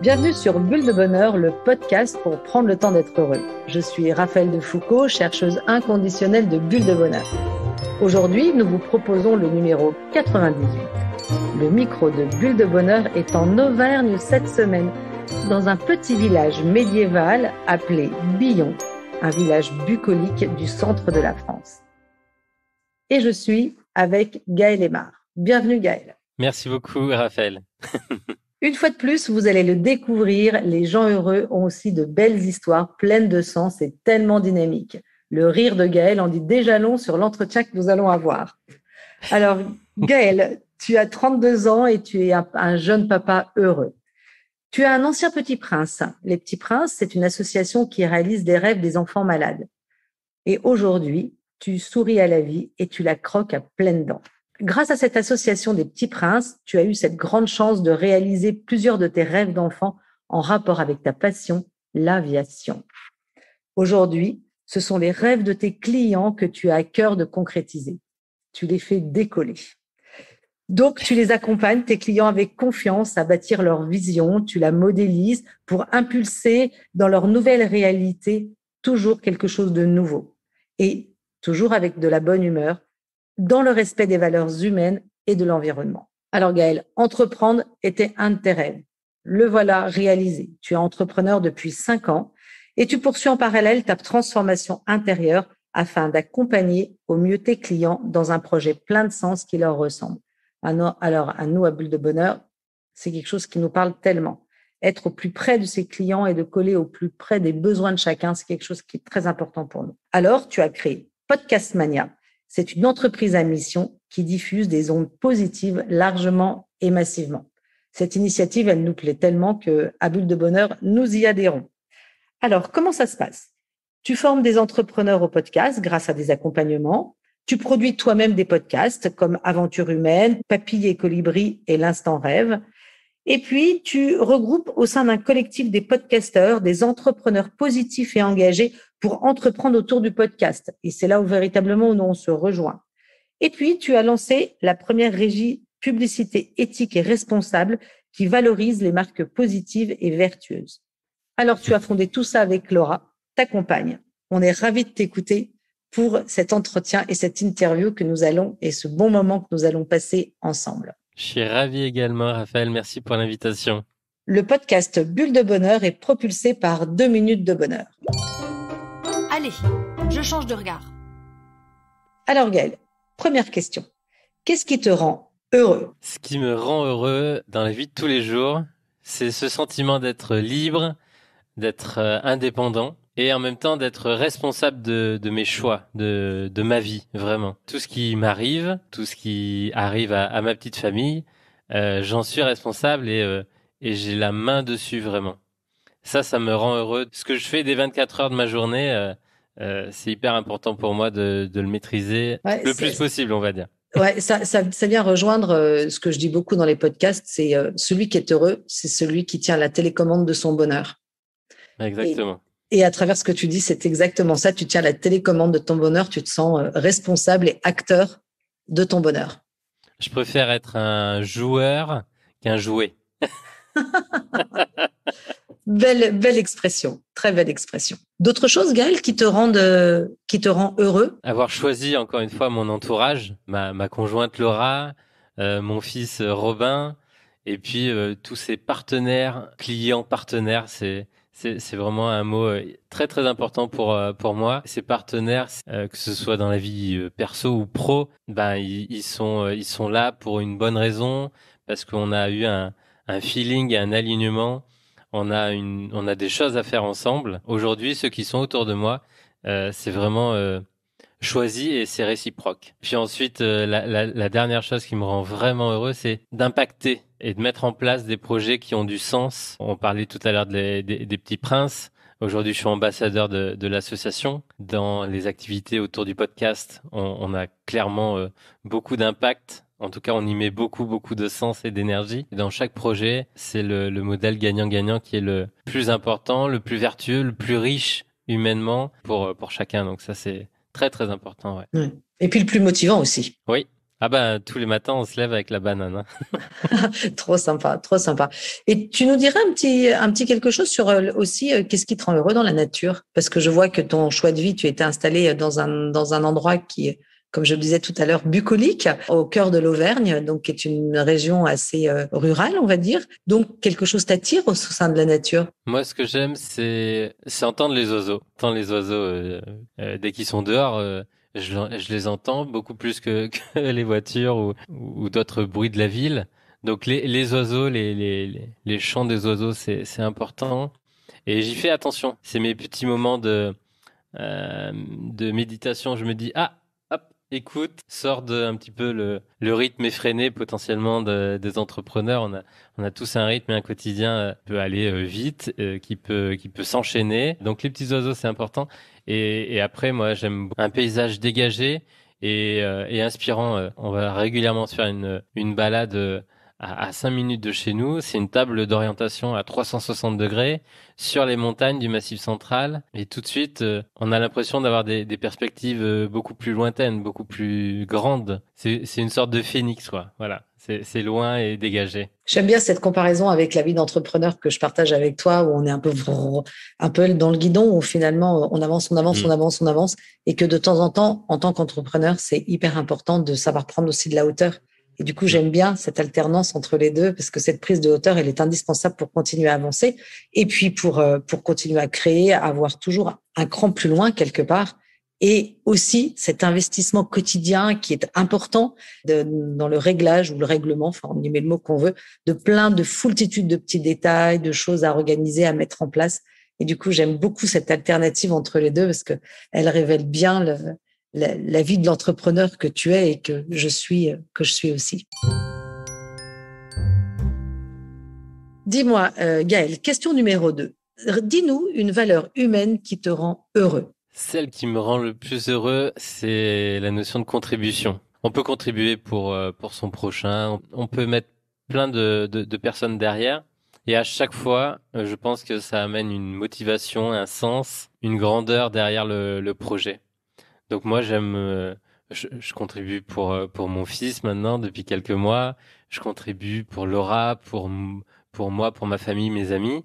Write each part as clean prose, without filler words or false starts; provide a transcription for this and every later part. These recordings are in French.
Bienvenue sur Bulle de Bonheur, le podcast pour prendre le temps d'être heureux. Je suis Raphaël Defoucault, chercheuse inconditionnelle de Bulle de Bonheur. Aujourd'hui, nous vous proposons le numéro 98. Le micro de Bulle de Bonheur est en Auvergne cette semaine, dans un petit village médiéval appelé Billon, un village bucolique du centre de la France. Et je suis avec Gaël Aymar. Bienvenue Gaël. Merci beaucoup Raphaël. Une fois de plus, vous allez le découvrir, les gens heureux ont aussi de belles histoires pleines de sens et tellement dynamiques. Le rire de Gaël en dit déjà long sur l'entretien que nous allons avoir. Alors Gaël, tu as 32 ans et tu es un jeune papa heureux. Tu es un ancien Petit Prince. Les Petits Princes, c'est une association qui réalise des rêves des enfants malades. Et aujourd'hui, tu souris à la vie et tu la croques à pleines dents. Grâce à cette association des Petits Princes, tu as eu cette grande chance de réaliser plusieurs de tes rêves d'enfant en rapport avec ta passion, l'aviation. Aujourd'hui, ce sont les rêves de tes clients que tu as à cœur de concrétiser. Tu les fais décoller. Donc, tu les accompagnes, tes clients, avec confiance à bâtir leur vision, tu la modélises pour impulser dans leur nouvelle réalité toujours quelque chose de nouveau. Et toujours avec de la bonne humeur, dans le respect des valeurs humaines et de l'environnement. Alors Gaël, entreprendre était un de tes rêves. Le voilà réalisé. Tu es entrepreneur depuis 5 ans et tu poursuis en parallèle ta transformation intérieure afin d'accompagner au mieux tes clients dans un projet plein de sens qui leur ressemble. Alors, à nous, à Bulle de Bonheur, c'est quelque chose qui nous parle tellement. Être au plus près de ses clients et de coller au plus près des besoins de chacun, c'est quelque chose qui est très important pour nous. Alors, tu as créé Podcast Mania. C'est une entreprise à mission qui diffuse des ondes positives largement et massivement. Cette initiative, elle nous plaît tellement qu'à Bulle de Bonheur, nous y adhérons. Alors, comment ça se passe? Tu formes des entrepreneurs au podcast grâce à des accompagnements. Tu produis toi-même des podcasts comme Aventure humaine, Papille et Colibri et l'Instant Rêve. Et puis, tu regroupes au sein d'un collectif des podcasteurs, des entrepreneurs positifs et engagés pour entreprendre autour du podcast. Et c'est là où véritablement nous on se rejoint. Et puis, tu as lancé la première régie publicité éthique et responsable qui valorise les marques positives et vertueuses. Alors, tu as fondé tout ça avec Laura, ta compagne. On est ravis de t'écouter pour cet entretien et cette interview que nous allons et ce bon moment que nous allons passer ensemble. Je suis ravi également, Raphaël. Merci pour l'invitation. Le podcast Bulle de Bonheur est propulsé par 2 minutes de bonheur. Allez, je change de regard. Alors Gaël, première question. Qu'est-ce qui te rend heureux? Ce qui me rend heureux dans la vie de tous les jours, c'est ce sentiment d'être libre, d'être indépendant et en même temps d'être responsable de mes choix, de ma vie, vraiment. Tout ce qui m'arrive, tout ce qui arrive à ma petite famille, j'en suis responsable et j'ai la main dessus, vraiment. Ça me rend heureux. Ce que je fais des 24 heures de ma journée, c'est hyper important pour moi de le maîtriser le plus possible, on va dire. Ouais, ça vient rejoindre ce que je dis beaucoup dans les podcasts, c'est celui qui est heureux, c'est celui qui tient la télécommande de son bonheur. Exactement. Et à travers ce que tu dis, c'est exactement ça. Tu tiens la télécommande de ton bonheur, tu te sens responsable et acteur de ton bonheur. Je préfère être un joueur qu'un jouet. Belle expression, très belle expression. D'autres choses, Gaël, qui te rend heureux? Avoir choisi encore une fois mon entourage, ma conjointe Laura, mon fils Robin, et puis tous ces partenaires, clients partenaires, c'est vraiment un mot très très important pour moi. Ces partenaires, que ce soit dans la vie perso ou pro, ben ils sont là pour une bonne raison, parce qu'on a eu un feeling et un alignement. On a des choses à faire ensemble. Aujourd'hui, ceux qui sont autour de moi, c'est vraiment choisi et c'est réciproque. Puis ensuite, la dernière chose qui me rend vraiment heureux, c'est d'impacter et de mettre en place des projets qui ont du sens. On parlait tout à l'heure des Petits Princes. Aujourd'hui, je suis ambassadeur de l'association. Dans les activités autour du podcast, on a clairement beaucoup d'impact. En tout cas, on y met beaucoup de sens et d'énergie. Dans chaque projet, c'est le modèle gagnant-gagnant qui est le plus important, le plus vertueux, le plus riche humainement pour chacun. Donc ça, c'est très, très important. Ouais. Et puis le plus motivant aussi. Oui, Ah ben, tous les matins, on se lève avec la banane, hein. Trop sympa, trop sympa. Et tu nous dirais un petit quelque chose sur aussi qu'est-ce qui te rend heureux dans la nature? Parce que je vois que ton choix de vie, tu étais installé dans un endroit qui est, comme je le disais tout à l'heure, bucolique, au cœur de l'Auvergne, donc qui est une région assez rurale, on va dire. Donc quelque chose t'attire au sein de la nature? Moi, ce que j'aime, c'est entendre les oiseaux. Entendre les oiseaux dès qu'ils sont dehors, je les entends beaucoup plus que les voitures ou d'autres bruits de la ville. Donc les oiseaux, les chants des oiseaux, c'est important. Et j'y fais attention. C'est mes petits moments de méditation. Je me dis, ah, hop, écoute, sors de un petit peu le rythme effréné potentiellement des entrepreneurs. On a tous un rythme et un quotidien qui peut aller vite, qui peut s'enchaîner. Donc les petits oiseaux, c'est important. Et après, moi, j'aime un paysage dégagé et inspirant. On va régulièrement se faire une balade à 5 minutes de chez nous. C'est une table d'orientation à 360 degrés sur les montagnes du Massif central. Et tout de suite, on a l'impression d'avoir des perspectives beaucoup plus lointaines, beaucoup plus grandes. C'est une sorte de phénix, quoi. Voilà. C'est loin et dégagé. J'aime bien cette comparaison avec la vie d'entrepreneur que je partage avec toi, où on est un peu dans le guidon, où finalement on avance, on avance, on avance, on avance, et que de temps en temps, en tant qu'entrepreneur, c'est hyper important de savoir prendre aussi de la hauteur. Et du coup, j'aime bien cette alternance entre les deux, parce que cette prise de hauteur, elle est indispensable pour continuer à avancer, et puis pour continuer à créer, à avoir toujours un cran plus loin quelque part. Et aussi cet investissement quotidien qui est important dans le réglage ou le règlement, enfin on y met le mot qu'on veut, de plein de foultitudes de petits détails, de choses à organiser, à mettre en place. Et du coup, j'aime beaucoup cette alternative entre les deux parce que elle révèle bien la vie de l'entrepreneur que tu es et que je suis aussi. Dis-moi, Gaël, question numéro 2. Dis-nous une valeur humaine qui te rend heureux. Celle qui me rend le plus heureux, c'est la notion de contribution. On peut contribuer pour son prochain, on peut mettre plein de personnes derrière. Et à chaque fois, je pense que ça amène une motivation, un sens, une grandeur derrière le projet. Donc moi, je contribue pour mon fils maintenant depuis quelques mois. Je contribue pour Laura, pour moi, pour ma famille, mes amis.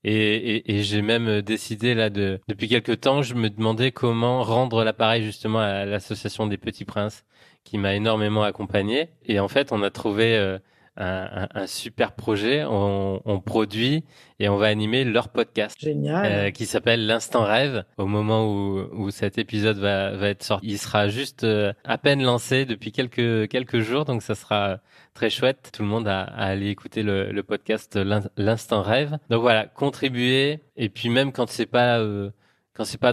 Et j'ai même décidé là depuis quelques temps, je me demandais comment rendre l'appareil justement à l'association des Petits Princes qui m'a énormément accompagné. Et en fait, on a trouvé un super projet. On produit et on va animer leur podcast. Génial. Qui s'appelle l'Instant Rêve. Au moment où cet épisode va être sorti, il sera juste à peine lancé depuis quelques jours, donc ça sera très chouette. Tout le monde à aller écouter le podcast l'Instant Rêve. Donc voilà, contribuer et puis même quand c'est pas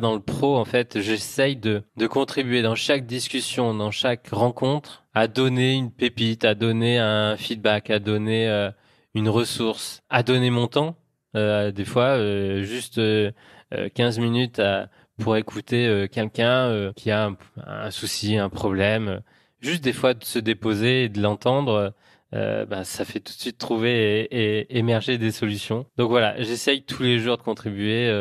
dans le pro, en fait, j'essaye de contribuer dans chaque discussion, dans chaque rencontre, à donner une pépite, à donner un feedback, à donner une ressource, à donner mon temps. Des fois, juste 15 minutes pour écouter quelqu'un qui a un souci, un problème. Juste des fois de se déposer et de l'entendre, bah, ça fait tout de suite trouver et émerger des solutions. Donc voilà, j'essaye tous les jours de contribuer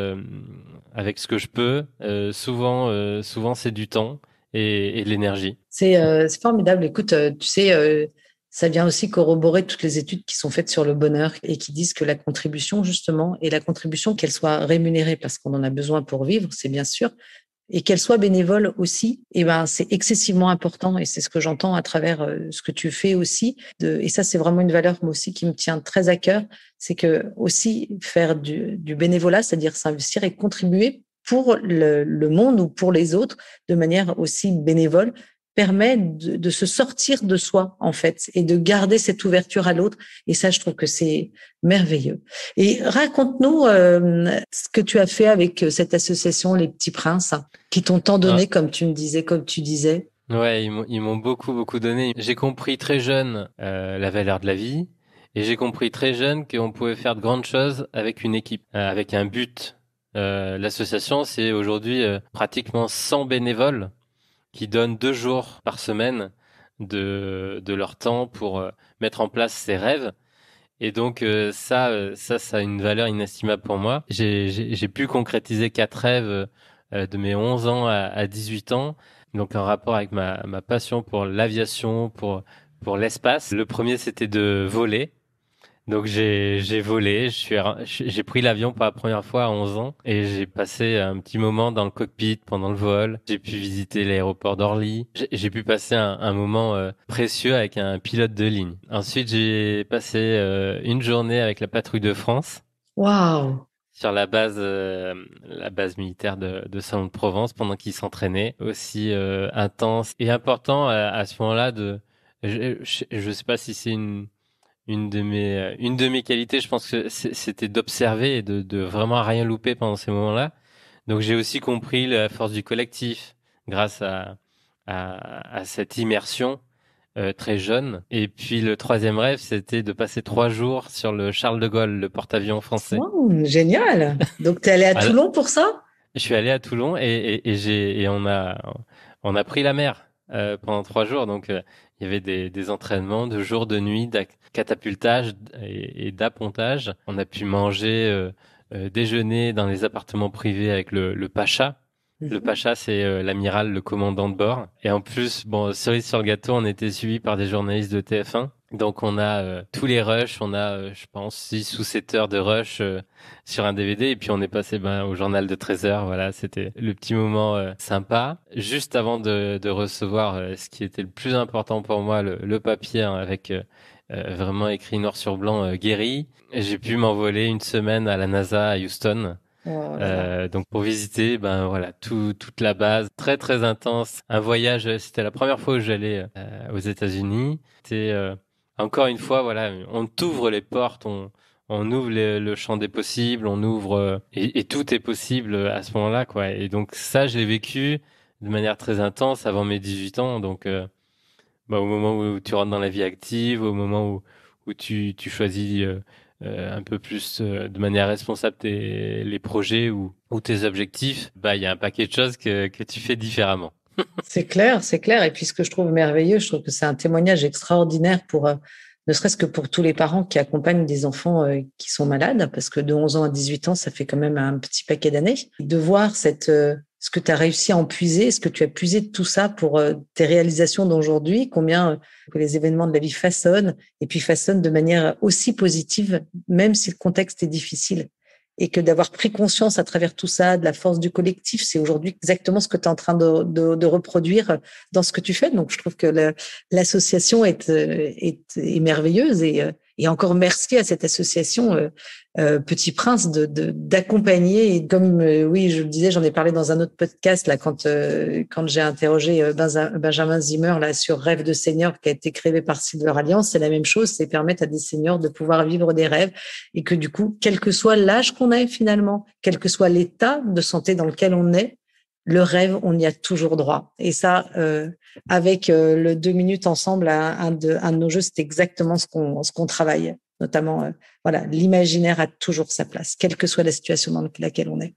avec ce que je peux. Souvent c'est du temps et de l'énergie. C'est formidable. Écoute, tu sais, ça vient aussi corroborer toutes les études qui sont faites sur le bonheur et qui disent que la contribution, justement, et la contribution, qu'elle soit rémunérée parce qu'on en a besoin pour vivre, c'est bien sûr, et qu'elle soit bénévole aussi, et ben, c'est excessivement important. Et c'est ce que j'entends à travers ce que tu fais aussi. Et ça, c'est vraiment une valeur, moi aussi, qui me tient très à cœur. C'est que aussi faire du bénévolat, c'est-à-dire s'investir et contribuer pour le monde ou pour les autres de manière aussi bénévole, permet de se sortir de soi, en fait, et de garder cette ouverture à l'autre. Et ça, je trouve que c'est merveilleux. Et raconte-nous ce que tu as fait avec cette association Les Petits Princes, qui t'ont tant donné, comme tu disais. Ouais, ils m'ont beaucoup donné. J'ai compris très jeune la valeur de la vie, et j'ai compris très jeune qu'on pouvait faire de grandes choses avec une équipe, avec un but. L'association, c'est aujourd'hui pratiquement 100 bénévoles qui donnent 2 jours par semaine de leur temps pour mettre en place ces rêves. Et donc ça a une valeur inestimable pour moi. J'ai pu concrétiser 4 rêves de mes 11 ans à 18 ans. donc en rapport avec ma passion pour l'aviation, pour l'espace. Le premier, c'était de voler. Donc j'ai volé, j'ai pris l'avion pour la première fois à 11 ans et j'ai passé un petit moment dans le cockpit pendant le vol. J'ai pu visiter l'aéroport d'Orly. J'ai pu passer un moment précieux avec un pilote de ligne. Ensuite, j'ai passé une journée avec la patrouille de France Waouh! sur la base militaire de Salon-de-Provence pendant qu'ils s'entraînaient. Aussi intense et important à ce moment-là je sais pas si c'est une de mes qualités, je pense que c'était d'observer et de vraiment rien louper pendant ces moments-là. Donc j'ai aussi compris la force du collectif grâce à cette immersion très jeune. Et puis le troisième rêve, c'était de passer 3 jours sur le Charles de Gaulle, le porte-avions français. Wow, génial! Donc, tu es allé à Ah, Toulon pour ça? je suis allé à Toulon et on a pris la mer pendant 3 jours. Donc il y avait des entraînements de jour, de nuit, catapultage et d'appontage. On a pu manger, déjeuner dans les appartements privés avec le pacha. Le Mhm. pacha, c'est l'amiral, le commandant de bord. Et en plus, bon, cerise sur le gâteau, on était suivi par des journalistes de TF1. Donc on a tous les rushs, on a, je pense, 6 ou 7 heures de rush sur un DVD. Et puis on est passé au journal de 13 heures. Voilà, c'était le petit moment sympa. Juste avant de recevoir ce qui était le plus important pour moi, le papier hein, avec vraiment écrit noir sur blanc, guéri. J'ai pu m'envoler une semaine à la NASA à Houston. Oh là là. Donc pour visiter, voilà, toute la base, très très intense. Un voyage, c'était la première fois où j'allais aux États-Unis. C'était encore une fois, voilà, on t'ouvre les portes, on ouvre le champ des possibles, on ouvre et tout est possible à ce moment-là, quoi. Et donc ça, je l'ai vécu de manière très intense avant mes 18 ans. Donc au moment où tu rentres dans la vie active, au moment où tu choisis un peu plus de manière responsable les projets ou tes objectifs, il y a un paquet de choses que tu fais différemment. C'est clair, c'est clair. Et puis, ce que je trouve merveilleux, je trouve que c'est un témoignage extraordinaire pour, ne serait-ce que pour tous les parents qui accompagnent des enfants qui sont malades, parce que de 11 ans à 18 ans, ça fait quand même un petit paquet d'années. De voir ce que tu as réussi à en puiser, ce que tu as puisé de tout ça pour tes réalisations d'aujourd'hui, combien que les événements de la vie façonnent, et puis façonnent de manière aussi positive, même si le contexte est difficile. Et que d'avoir pris conscience à travers tout ça de la force du collectif, c'est aujourd'hui exactement ce que tu es en train de reproduire dans ce que tu fais. Donc, je trouve que l'association est merveilleuse et encore merci à cette association Petit Prince d'accompagner. Et comme oui, je le disais, j'en ai parlé dans un autre podcast là quand j'ai interrogé Benjamin Zimmer là sur Rêve de senior qui a été créé par Silver Alliance. C'est la même chose, c'est permettre à des seniors de pouvoir vivre des rêves et que du coup, quel que soit l'âge qu'on ait finalement, quel que soit l'état de santé dans lequel on est, le rêve, on y a toujours droit. Et ça, avec le 2 minutes ensemble, un de nos jeux, c'est exactement ce qu'on travaille. Notamment, voilà, l'imaginaire a toujours sa place, quelle que soit la situation dans laquelle on est.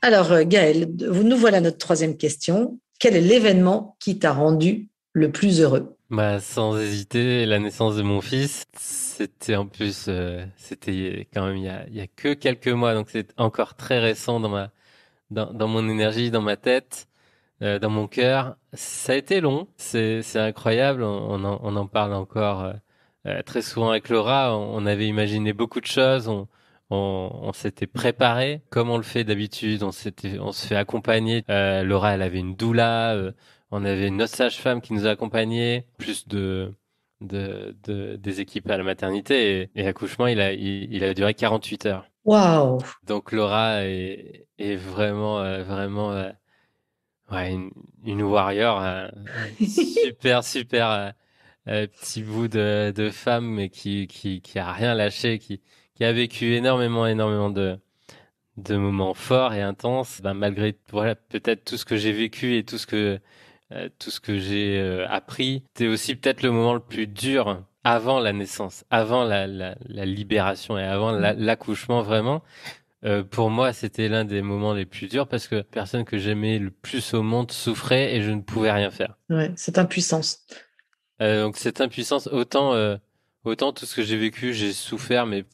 Alors, Gaëlle, nous voilà notre troisième question. Quel est l'événement qui t'a rendu le plus heureux? Sans hésiter, la naissance de mon fils, c'était en plus, c'était quand même il y a que quelques mois, donc c'est encore très récent dans mon énergie, dans ma tête. Dans mon cœur. Ça a été long, c'est incroyable. On en parle encore très souvent avec Laura. On avait imaginé beaucoup de choses. On s'était préparé comme on le fait d'habitude. On se fait accompagner. Laura, elle avait une doula. On avait une autre sage-femme qui nous a accompagnés, plus des équipes à la maternité. Et l'accouchement, il a duré 48 heures. Waouh! Donc Laura est vraiment, vraiment ouais, une warrior, un super, super petit bout de femme, mais qui a rien lâché, qui a vécu énormément, énormément de moments forts et intenses. Malgré, voilà, peut-être tout ce que j'ai vécu et tout ce que j'ai appris, c'était aussi peut-être le moment le plus dur avant la naissance, avant la libération et avant l'accouchement vraiment. Pour moi, c'était l'un des moments les plus durs parce que personne que j'aimais le plus au monde souffrait et je ne pouvais rien faire. Ouais, cette impuissance. Donc cette impuissance, autant tout ce que j'ai vécu, j'ai souffert, mais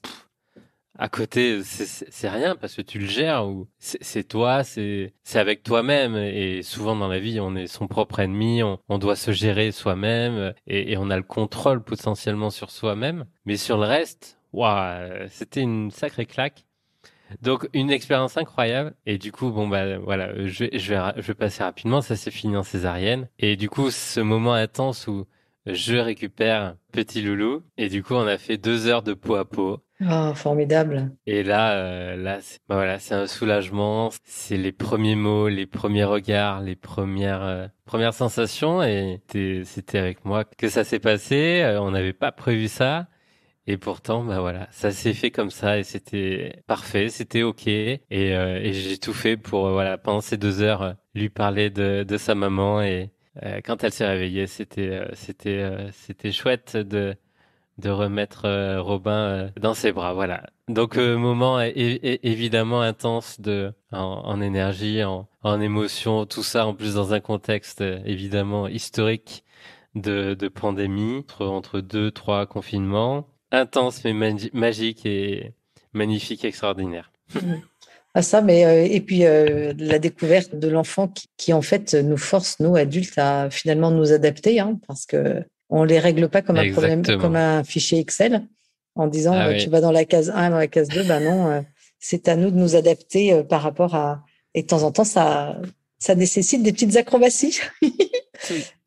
à côté, c'est rien parce que tu le gères ou c'est toi, c'est avec toi-même. Et souvent dans la vie, on est son propre ennemi, on doit se gérer soi-même et on a le contrôle potentiellement sur soi-même. Mais sur le reste, waouh, c'était une sacrée claque. Donc une expérience incroyable et du coup bon bah voilà je vais passer rapidement, ça s'est fini en césarienne et du coup ce moment intense où je récupère petit loulou et du coup on a fait 2 heures de peau à peau Oh, formidable. et là bah voilà c'est un soulagement, c'est les premiers mots, les premiers regards, les premières sensations et c'était avec moi que ça s'est passé, on n'avait pas prévu ça. Et pourtant, bah voilà, ça s'est fait comme ça et c'était parfait, c'était ok. Et j'ai tout fait pour voilà pendant ces 2 heures lui parler de sa maman et quand elle s'est réveillée, c'était chouette de remettre Robin dans ses bras. Voilà. Donc moment évidemment intense en énergie, en émotion, tout ça en plus dans un contexte évidemment historique de pandémie entre deux, trois confinements. Intense mais magique et magnifique, extraordinaire. Mhm. Ah, ça, mais et puis la découverte de l'enfant qui en fait nous force, nous adultes, à finalement nous adapter, hein, parce que on les règle pas comme un problème, comme Exactement. un fichier Excel, en disant Ah tu oui, vas dans la case 1, dans la case 2, ben non, c'est à nous de nous adapter par rapport à. Et de temps en temps, ça nécessite des petites acrobaties.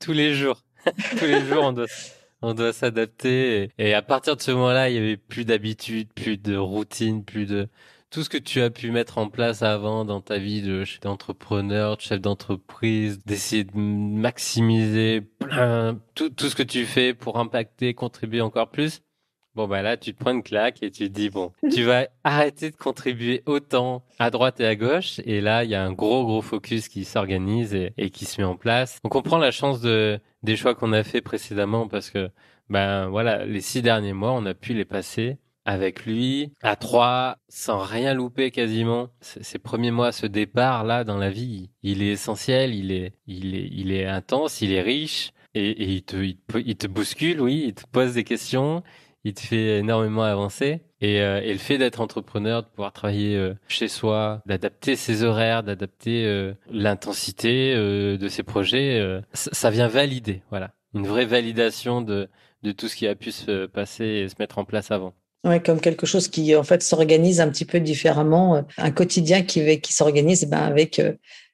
tous les jours. Tous les jours, on doit s'adapter. Et à partir de ce moment-là, il y avait plus d'habitude, plus de routine, plus de tout ce que tu as pu mettre en place avant dans ta vie d'entrepreneur, de chef d'entreprise, d'essayer de maximiser tout ce que tu fais pour impacter, contribuer encore plus. Bon, bah là, tu te prends une claque et tu te dis, bon, tu vas arrêter de contribuer autant à droite et à gauche. Et là, il y a un gros focus qui s'organise et qui se met en place. Donc, on prend la chance des choix qu'on a fait précédemment parce que, ben, voilà, les 6 derniers mois, on a pu les passer avec lui à trois, sans rien louper quasiment. Ces premiers mois, ce départ-là dans la vie, il est essentiel, il est intense, il est riche. Et il te bouscule, oui, il te pose des questions, il te fait énormément avancer. Et le fait d'être entrepreneur, de pouvoir travailler chez soi, d'adapter ses horaires, d'adapter l'intensité de ses projets, ça vient valider, voilà, une vraie validation de tout ce qui a pu se passer et se mettre en place avant. Ouais, comme quelque chose qui en fait s'organise un petit peu différemment, un quotidien qui s'organise eh ben,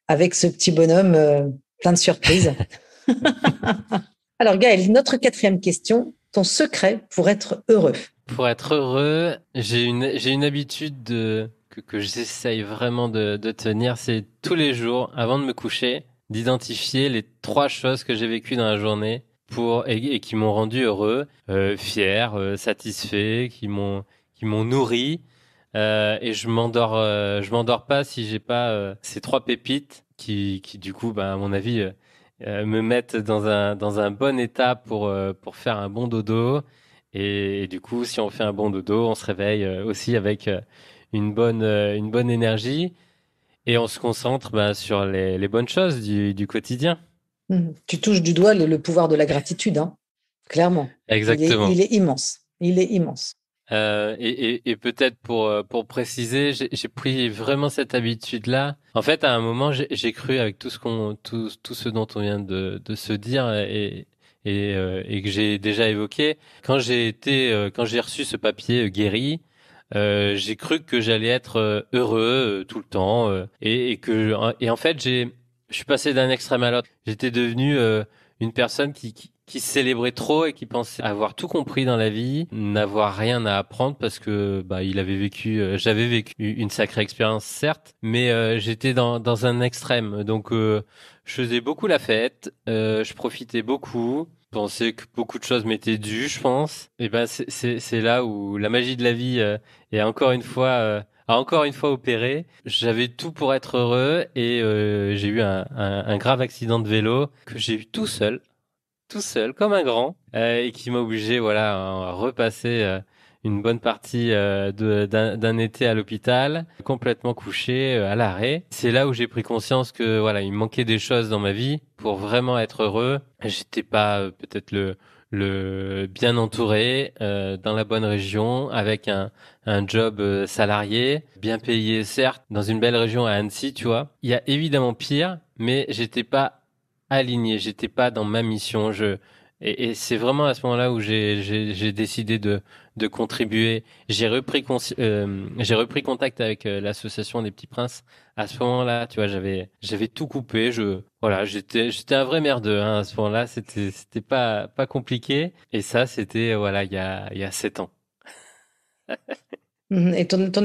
avec ce petit bonhomme plein de surprises. Alors Gaël, notre quatrième question, ton secret pour être heureux. Pour être heureux, j'ai une habitude que j'essaye vraiment de tenir, c'est tous les jours, avant de me coucher, d'identifier les 3 choses que j'ai vécues dans la journée et qui m'ont rendu heureux, fier, satisfait, qui m'ont nourri. Et je m'endors pas si j'ai pas ces 3 pépites qui du coup, bah, à mon avis, me mettent dans un bon état pour faire un bon dodo. Et du coup, si on fait un bon dodo, on se réveille aussi avec une bonne énergie et on se concentre bah, sur les bonnes choses du quotidien. Tu touches du doigt le pouvoir de la gratitude, hein, clairement. Exactement. Il est immense. Il est immense. Et peut-être pour préciser, j'ai pris vraiment cette habitude-là. En fait, à un moment, j'ai cru avec tout ce dont on vient de se dire et que j'ai déjà évoqué. Quand j'ai reçu ce papier guéri, j'ai cru que j'allais être heureux tout le temps et en fait, je suis passé d'un extrême à l'autre. J'étais devenu une personne qui se célébrait trop et qui pensait avoir tout compris dans la vie, n'avoir rien à apprendre parce que bah j'avais vécu une sacrée expérience certes, mais j'étais dans un extrême. Donc je faisais beaucoup la fête, je profitais beaucoup, je pensais que beaucoup de choses m'étaient dues, je pense. Et ben c'est là où la magie de la vie est a encore une fois opéré. J'avais tout pour être heureux et j'ai eu un grave accident de vélo que j'ai eu tout seul, comme un grand, et qui m'a obligé, voilà, à repasser une bonne partie d'un été à l'hôpital, complètement couché, à l'arrêt. C'est là où j'ai pris conscience que, voilà, il me manquait des choses dans ma vie pour vraiment être heureux. J'étais pas peut-être le bien entouré, dans la bonne région, avec un job salarié, bien payé certes, dans une belle région à Annecy, tu vois. Il y a évidemment pire, mais j'étais pas aligné, j'étais pas dans ma mission. Et c'est vraiment à ce moment-là où j'ai décidé de contribuer. J'ai repris contact avec l'association des Petits Princes. À ce moment-là, tu vois, j'avais tout coupé. Voilà, j'étais un vrai merdeux, hein. À ce moment-là, c'était pas compliqué. Et ça, c'était voilà, il y a 7 ans. Et ton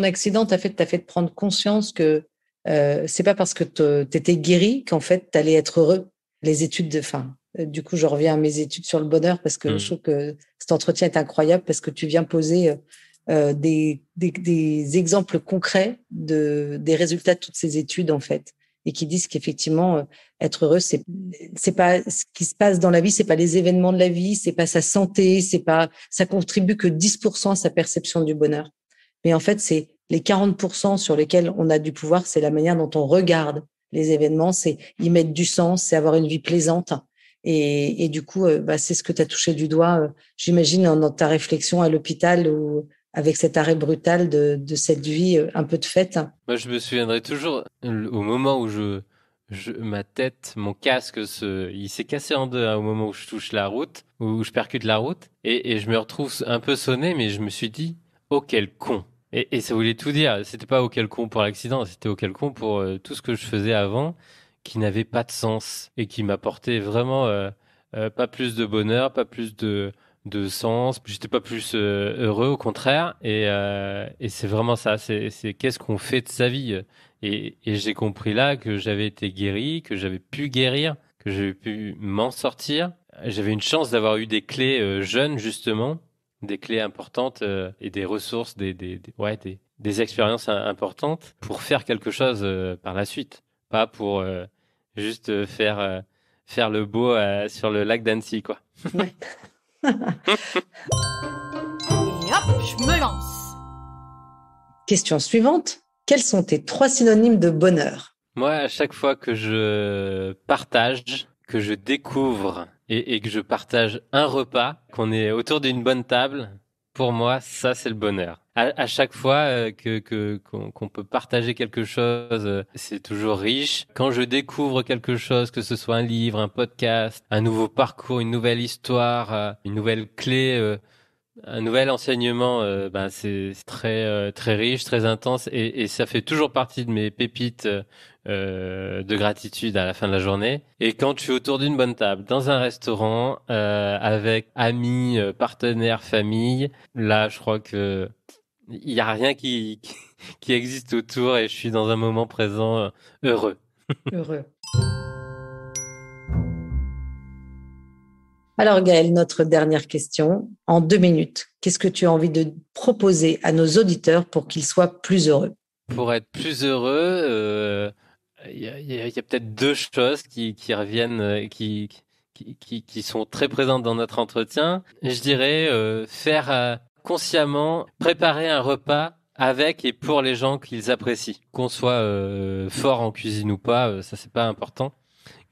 accident t'a fait prendre conscience que c'est pas parce que tu étais guéri qu'en fait tu allais être heureux. Les études du coup, je reviens à mes études sur le bonheur parce que je trouve que cet entretien est incroyable parce que tu viens poser des exemples concrets des résultats de toutes ces études en fait et qui disent qu'effectivement être heureux c'est pas ce qui se passe dans la vie, c'est pas les événements de la vie, c'est pas sa santé, c'est pas ça contribue que 10% à sa perception du bonheur. Mais en fait, c'est les 40% sur lesquels on a du pouvoir, c'est la manière dont on regarde les événements, c'est y mettre du sens, c'est avoir une vie plaisante. Et du coup, c'est ce que tu as touché du doigt, j'imagine, dans ta réflexion à l'hôpital ou avec cet arrêt brutal de cette vie un peu de fête. Moi, je me souviendrai toujours au moment où ma tête, mon casque, il s'est cassé en deux, hein, au moment où je touche la route, où je percute la route, et je me retrouve un peu sonné, mais je me suis dit, oh quel con. Et ça voulait tout dire. C'était pas oh quel con pour l'accident, c'était oh quel con pour tout ce que je faisais avant, qui n'avait pas de sens et qui m'apportait vraiment pas plus de bonheur, pas plus de sens. J'étais pas plus heureux, au contraire. Et c'est vraiment ça. C'est qu'est-ce qu'on fait de sa vie. Et j'ai compris là que j'avais été guéri, que j'avais pu guérir, que j'avais pu m'en sortir. J'avais une chance d'avoir eu des clés jeunes, justement, des clés importantes et des ressources, des expériences importantes pour faire quelque chose par la suite. Pas pour juste faire le beau sur le lac d'Annecy, quoi. Ouais. Et hop, je me lance. Question suivante. Quels sont tes 3 synonymes de bonheur? Moi, à chaque fois que je partage, que je découvre et que je partage un repas, qu'on est autour d'une bonne table, pour moi, ça, c'est le bonheur. À chaque fois qu'on peut partager quelque chose, c'est toujours riche. Quand je découvre quelque chose, que ce soit un livre, un podcast, un nouveau parcours, une nouvelle histoire, une nouvelle clé, un nouvel enseignement, c'est très très riche, très intense, et ça fait toujours partie de mes pépites de gratitude à la fin de la journée. Et quand je suis autour d'une bonne table, dans un restaurant, avec amis, partenaires, famille, là, je crois que il y a rien qui existe autour, et je suis dans un moment présent heureux. Heureux. Alors Gaël, notre dernière question, en 2 minutes, qu'est-ce que tu as envie de proposer à nos auditeurs pour qu'ils soient plus heureux? Pour être plus heureux, il y a peut-être deux choses qui reviennent, qui sont très présentes dans notre entretien. Je dirais faire consciemment préparer un repas avec et pour les gens qu'ils apprécient. Qu'on soit fort en cuisine ou pas, ça c'est pas important.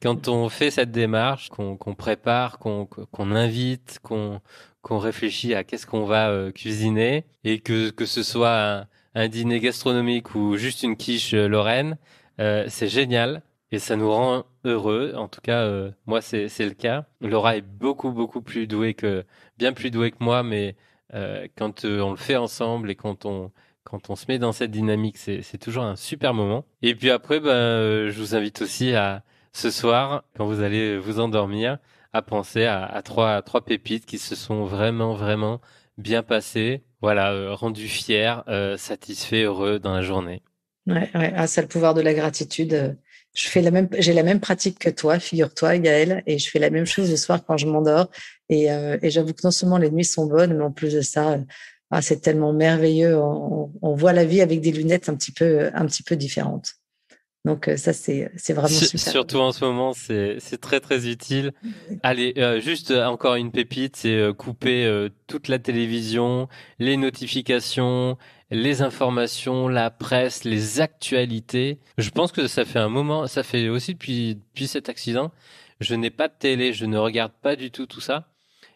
Quand on fait cette démarche, qu'on prépare, qu'on invite, qu'on réfléchit à qu'est-ce qu'on va cuisiner, et que ce soit un dîner gastronomique ou juste une quiche lorraine, c'est génial et ça nous rend heureux. En tout cas, moi c'est le cas. Laura est beaucoup plus bien plus douée que moi, mais quand on le fait ensemble et quand on se met dans cette dynamique, c'est toujours un super moment. Et puis après, je vous invite aussi à ce soir, quand vous allez vous endormir, à penser à trois pépites qui se sont vraiment bien passées. Voilà, rendus fiers, satisfaits, heureux dans la journée. Ouais. Ah, c'est le pouvoir de la gratitude. J'ai la même pratique que toi, figure-toi, Gaëlle, et je fais la même chose le soir quand je m'endors. Et j'avoue que non seulement les nuits sont bonnes, mais en plus de ça, c'est tellement merveilleux. On voit la vie avec des lunettes un petit peu différentes. Donc ça, c'est vraiment super. Surtout en ce moment, c'est très utile. Allez, juste encore une pépite, c'est couper toute la télévision, les notifications, les informations, la presse, les actualités. Je pense que ça fait un moment, ça fait aussi depuis cet accident, je n'ai pas de télé, je ne regarde pas du tout ça.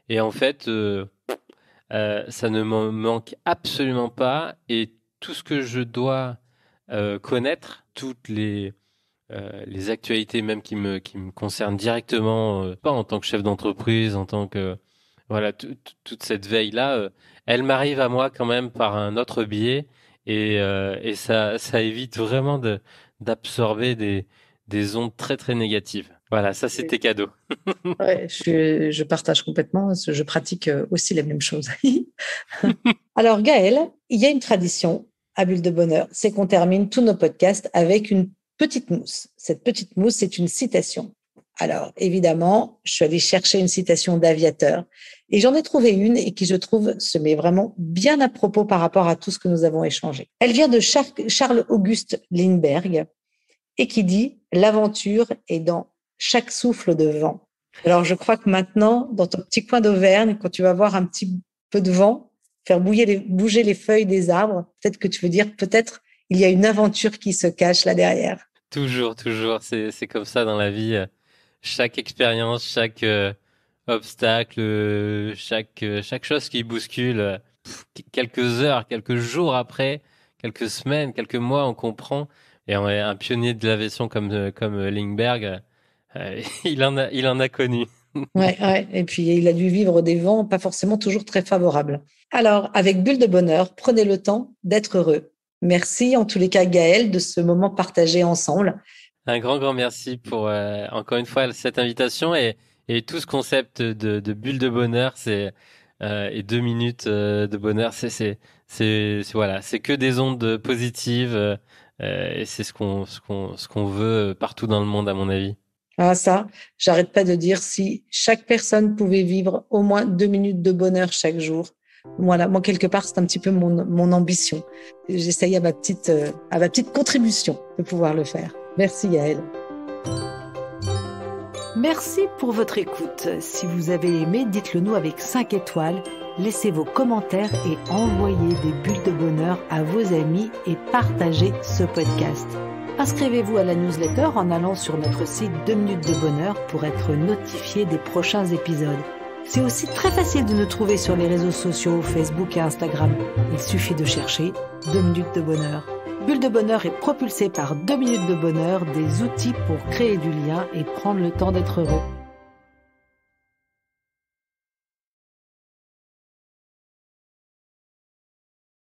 Et en fait, ça ne me manque absolument pas. Et tout ce que je dois connaître, toutes les actualités même qui me concernent directement, pas en tant que chef d'entreprise, en tant que voilà, toute cette veille-là, elle m'arrive à moi quand même par un autre biais et ça évite vraiment d'absorber des ondes très très négatives. Voilà, ça c'était cadeau. Ouais, je partage complètement. Je pratique aussi les mêmes choses. Alors, Gaël, il y a une tradition à Bulle de Bonheur, c'est qu'on termine tous nos podcasts avec une petite mousse. Cette petite mousse, c'est une citation. Alors, évidemment, je suis allée chercher une citation d'Aviateur et j'en ai trouvé une et qui, je trouve, se met vraiment bien à propos par rapport à tout ce que nous avons échangé. Elle vient de Charles-Auguste Lindbergh et qui dit « L'aventure est dans chaque souffle de vent ». Alors, je crois que maintenant, dans ton petit coin d'Auvergne, quand tu vas voir un petit peu de vent, faire bouger les feuilles des arbres, peut-être que tu veux dire, peut-être il y a une aventure qui se cache là derrière. Toujours, c'est comme ça dans la vie. Chaque expérience, chaque obstacle, chaque chose qui bouscule, quelques heures, quelques jours après, quelques semaines, quelques mois, on comprend. Et on est un pionnier de l'aviation comme Lindbergh, il en a connu. Ouais. Et puis il a dû vivre des vents pas forcément toujours très favorables. Alors, avec Bulle de Bonheur, prenez le temps d'être heureux. Merci en tous les cas, Gaël, de ce moment partagé ensemble. Un grand merci pour encore une fois cette invitation et tout ce concept de bulle de bonheur, c'est et 2 minutes de bonheur, c'est voilà, c'est que des ondes positives et c'est ce qu'on veut partout dans le monde à mon avis. Ah ça, j'arrête pas de dire si chaque personne pouvait vivre au moins 2 minutes de bonheur chaque jour. Voilà, moi quelque part c'est un petit peu mon ambition. J'essaye à ma petite contribution de pouvoir le faire. Merci Gaëlle. Merci pour votre écoute. Si vous avez aimé, dites-le nous avec 5 étoiles. Laissez vos commentaires et envoyez des bulles de bonheur à vos amis et partagez ce podcast. Inscrivez-vous à la newsletter en allant sur notre site 2 minutes de bonheur pour être notifié des prochains épisodes. C'est aussi très facile de nous trouver sur les réseaux sociaux, Facebook et Instagram. Il suffit de chercher 2 minutes de bonheur. Bulle de bonheur est propulsée par 2 minutes de bonheur, des outils pour créer du lien et prendre le temps d'être heureux.